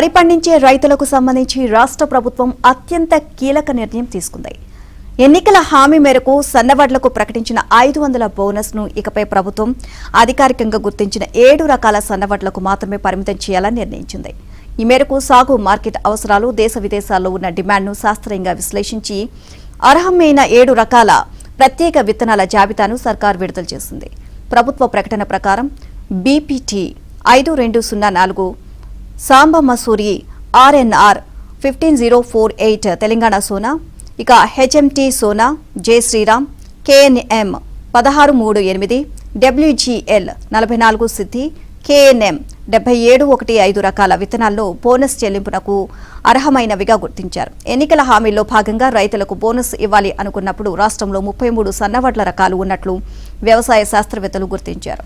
వరి పండించే రైతులకు సంబంధించి రాష్ట్ర ప్రభుత్వం అత్యంత కీలక నిర్ణయం తీసుకుంది. ఎన్నికల హామీ మేరకు సన్నవడ్లకు ప్రకటించిన 500 బోనస్ ను ఇకపై ప్రభుత్వం అధికారికంగా గుర్తించిన 7 రకాల సన్నవడ్లకు మాత్రమే పరిమితం చేయాలని నిర్ణయించింది. ఈ మేరకు సాగు మార్కెట్ అవసరాలు, దేశ విదేశాల్లో ఉన్న డిమాండ్ను శాస్త్రీయంగా విశ్లేషించి అర్హమైన 7 రకాల ప్రత్యేక విత్తనాల జాబితాను సర్కార్ విడుదల చేసింది. ప్రభుత్వ ప్రకటన ప్రకారం బీపీటీ 5204 సాంబ మసూరి ఆర్ఎన్ఆర్ 15048 తెలంగాణ సోనా, ఇక హెచ్ఎంటీ సోనా, జై శ్రీరామ్, కేఎన్ఎం 1638, డబ్ల్యూజీఎల్ 44 సిద్ధి, కేఎన్ఎం 7715 రకాల విత్తనాల్లో బోనస్ చెల్లింపునకు అర్హమైనవిగా గుర్తించారు. ఎన్నికల హామీల్లో భాగంగా రైతులకు బోనస్ ఇవ్వాలి అనుకున్నప్పుడు రాష్ట్రంలో 33 సన్నవడ్ల రకాలు ఉన్నట్లు వ్యవసాయ శాస్త్రవేత్తలు గుర్తించారు.